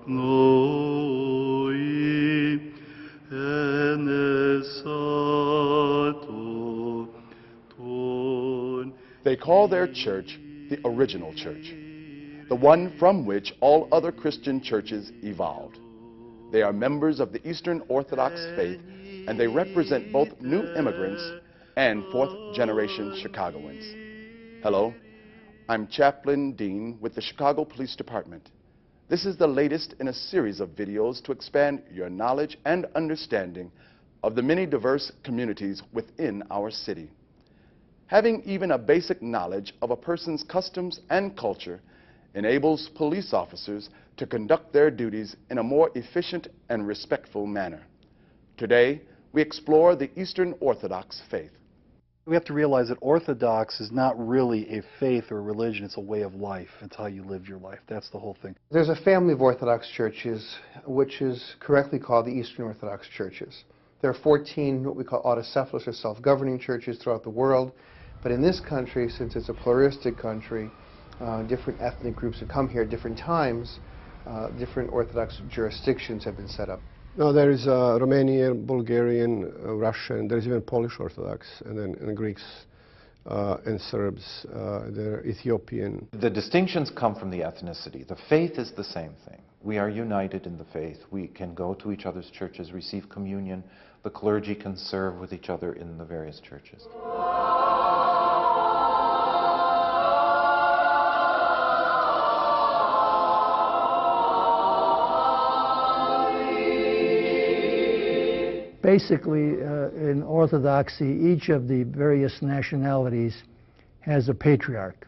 noi enesato ton. They call their church the original church, the one from which all other Christian churches evolved. They are members of the Eastern Orthodox faith, and they represent both new immigrants and fourth-generation Chicagoans. Hello, I'm Chaplain Dean with the Chicago Police Department. This is the latest in a series of videos to expand your knowledge and understanding of the many diverse communities within our city. Having even a basic knowledge of a person's customs and culture enables police officers to conduct their duties in a more efficient and respectful manner. Today, we explore the Eastern Orthodox faith. We have to realize that Orthodox is not really a faith or a religion, it's a way of life. It's how you live your life. That's the whole thing. There's a family of Orthodox churches which is correctly called the Eastern Orthodox churches. There are 14 what we call autocephalous or self-governing churches throughout the world, but in this country, since it's a pluralistic country, different ethnic groups have come here at different times, different Orthodox jurisdictions have been set up. No, there is Romanian, Bulgarian, Russian, there's even Polish Orthodox, and then Greeks and Serbs, there are Ethiopian. The distinctions come from the ethnicity. The faith is the same thing. We are united in the faith. We can go to each other's churches, receive communion. The clergy can serve with each other in the various churches. Basically, in Orthodoxy, each of the various nationalities has a patriarch.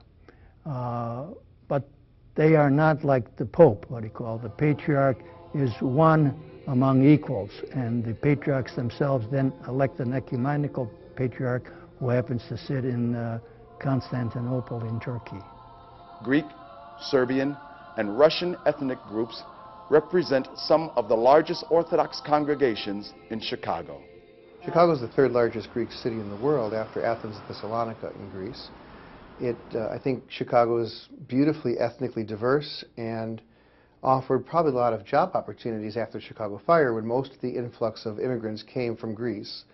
But they are not like the Pope, what he called. The patriarch is one among equals, and the patriarchs themselves then elect an ecumenical patriarch who happens to sit in Constantinople in Turkey. Greek, Serbian, and Russian ethnic groups represent some of the largest Orthodox congregations in Chicago. Chicago is the third largest Greek city in the world after Athens and Thessalonica in Greece. I think Chicago is beautifully ethnically diverse and offered probably a lot of job opportunities after the Chicago fire when most of the influx of immigrants came from Greece.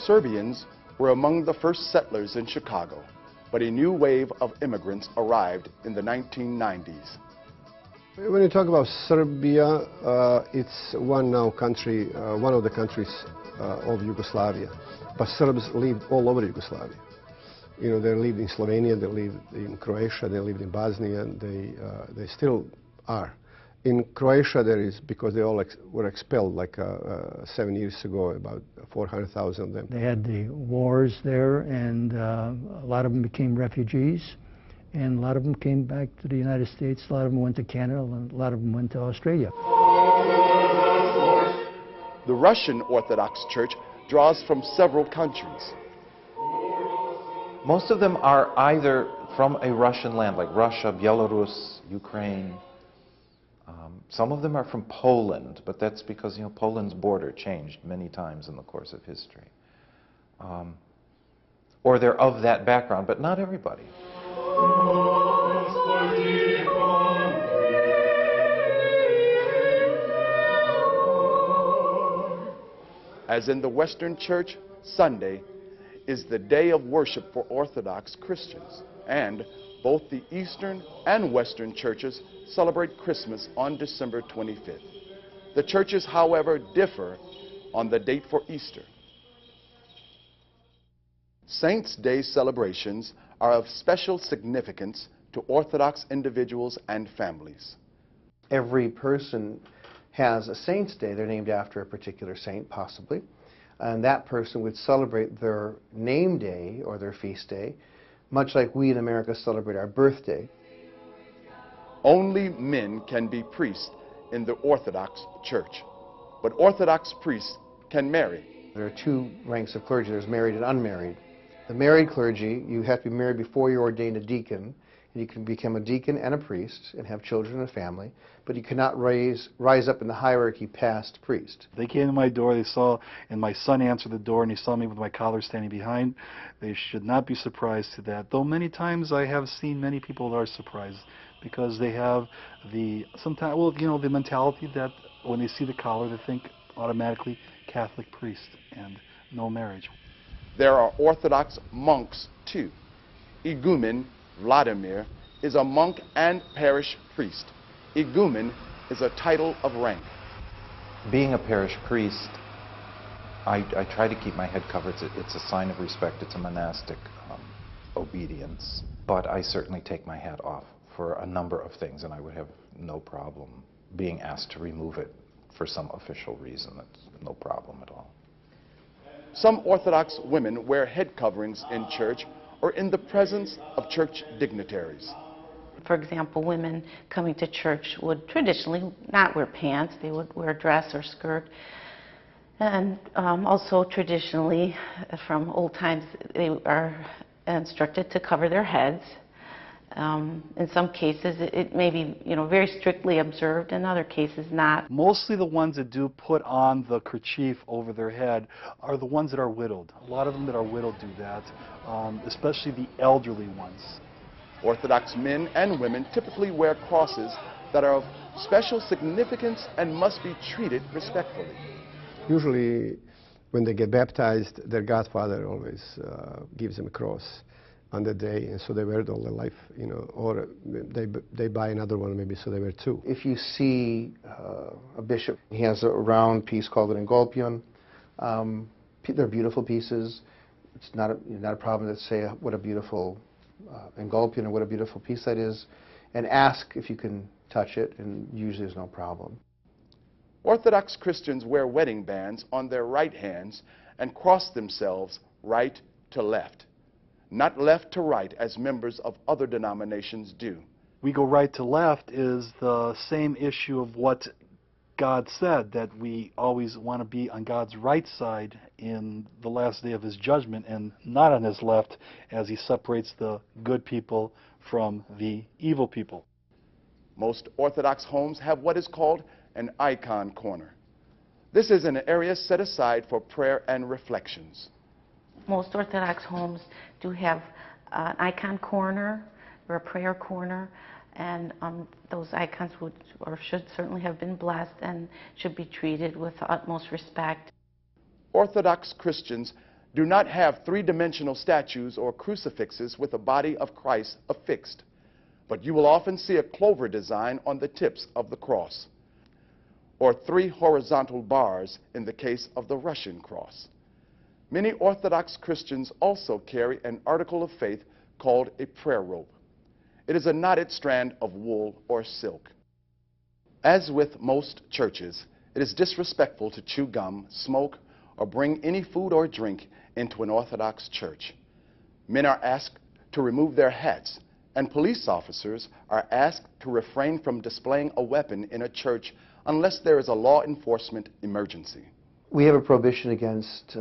Serbians were among the first settlers in Chicago, but a new wave of immigrants arrived in the 1990s. When you talk about Serbia, it's one of the countries of Yugoslavia. But Serbs lived all over Yugoslavia. You know, they lived in Slovenia, they lived in Croatia, they lived in Bosnia, and they still are. In Croatia, there is, because they all were expelled like 7 years ago, about 400,000 of them. They had the wars there, and a lot of them became refugees, and a lot of them came back to the United States, a lot of them went to Canada, and a lot of them went to Australia. The Russian Orthodox Church draws from several countries. Most of them are either from a Russian land, like Russia, Belarus, Ukraine. Some of them are from Poland, but that's because, you know, Poland's border changed many times in the course of history. Or they're of that background, but not everybody. As in the Western Church, Sunday is the day of worship for Orthodox Christians, and both the Eastern and Western churches celebrate Christmas on December 25th. The churches, however, differ on the date for Easter. Saints' Day celebrations are of special significance to Orthodox individuals and families. Every person has a Saint's Day. They're named after a particular saint, possibly, and that person would celebrate their name day or their feast day, much like we in America celebrate our birthday. Only men can be priests in the Orthodox Church, but Orthodox priests can marry. There are two ranks of clergy. There's married and unmarried. The married clergy, you have to be married before you're ordained a deacon, And you can become a deacon and a priest and have children and a family, but you cannot rise up in the hierarchy past priest. They came to my door, they saw, and my son answered the door, and he saw me with my collar standing behind. They should not be surprised to that, though many times I have seen many people that are surprised because they have the mentality that when they see the collar, they think automatically Catholic priest and no marriage. There are Orthodox monks too. Igumen Vladimir is a monk and parish priest. Igumen is a title of rank. Being a parish priest, I try to keep my head covered. It's a sign of respect. It's a monastic obedience. But I certainly take my hat off for a number of things, and I would have no problem being asked to remove it for some official reason. That's no problem at all. Some Orthodox women wear head coverings in church or in the presence of church dignitaries. For example, women coming to church would traditionally not wear pants. They would wear a dress or skirt. And also traditionally, from old times, they are instructed to cover their heads. In some cases, it may be, very strictly observed. In other cases, not. Mostly the ones that do put on the kerchief over their head are the ones that are widowed. A lot of them that are widowed do that, especially the elderly ones. Orthodox men and women typically wear crosses that are of special significance and must be treated respectfully. Usually, when they get baptized, their godfather always gives them a cross on the day, and so they wear it all their life, or they buy another one maybe, so they wear two. If you see a bishop, he has a round piece called an engolpion. They're beautiful pieces. It's not a problem to say what a beautiful engolpion or what a beautiful piece that is, and ask if you can touch it, and usually there's no problem. Orthodox Christians wear wedding bands on their right hands and cross themselves right to left, not left to right as members of other denominations do. We go right to left is the same issue of what God said, that we always want to be on God's right side in the last day of his judgment and not on his left as he separates the good people from the evil people. Most Orthodox homes have what is called an icon corner. This is an area set aside for prayer and reflections. Most Orthodox homes do have an icon corner or a prayer corner, and those icons would or should certainly have been blessed and should be treated with the utmost respect. Orthodox Christians do not have three-dimensional statues or crucifixes with the body of Christ affixed, but you will often see a clover design on the tips of the cross, or three horizontal bars in the case of the Russian cross. Many Orthodox Christians also carry an article of faith called a prayer rope. It is a knotted strand of wool or silk. As with most churches, it is disrespectful to chew gum, smoke, or bring any food or drink into an Orthodox church. Men are asked to remove their hats, and police officers are asked to refrain from displaying a weapon in a church unless there is a law enforcement emergency. We have a prohibition against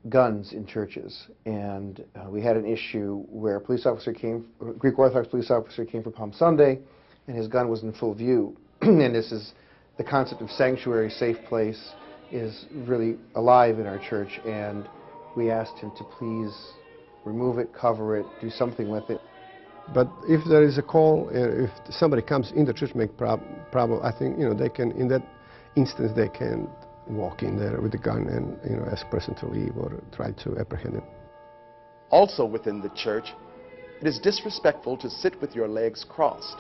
guns in churches, and we had an issue where a Greek Orthodox police officer came for Palm Sunday, and his gun was in full view. And this is the concept of sanctuary, safe place, is really alive in our church, and we asked him to please remove it, cover it, do something with it. But if there is a call, if somebody comes in the church make problem, I think they can, in that instance, they can walk in there with a gun and ask person to leave or try to apprehend him. Also within the church, it is disrespectful to sit with your legs crossed.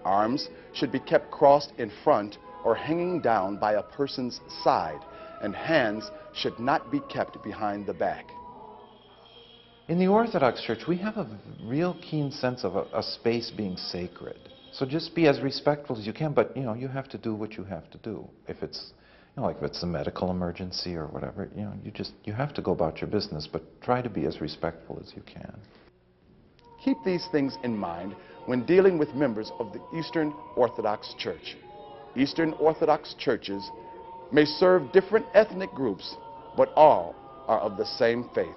Arms should be kept crossed in front or hanging down by a person's side, and hands should not be kept behind the back. In the Orthodox Church, we have a real keen sense of a space being sacred. So just be as respectful as you can, but you have to do what you have to do. If it's like if it's a medical emergency or whatever, you have to go about your business, but try to be as respectful as you can. Keep these things in mind when dealing with members of the Eastern Orthodox Church. Eastern Orthodox churches may serve different ethnic groups, but all are of the same faith.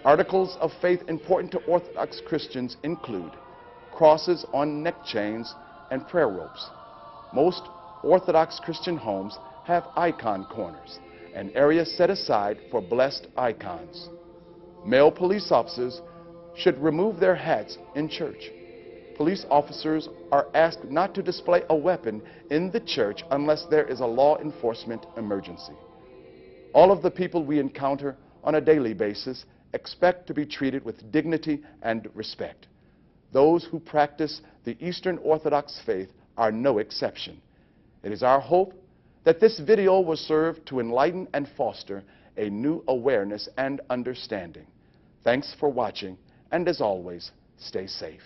Articles of faith important to Orthodox Christians include crosses on neck chains, and prayer ropes. Most Orthodox Christian homes have icon corners, an area set aside for blessed icons. Male police officers should remove their hats in church. Police officers are asked not to display a weapon in the church unless there is a law enforcement emergency. All of the people we encounter on a daily basis expect to be treated with dignity and respect. Those who practice the Eastern Orthodox faith are no exception. It is our hope that this video will serve to enlighten and foster a new awareness and understanding. Thanks for watching, and as always, stay safe.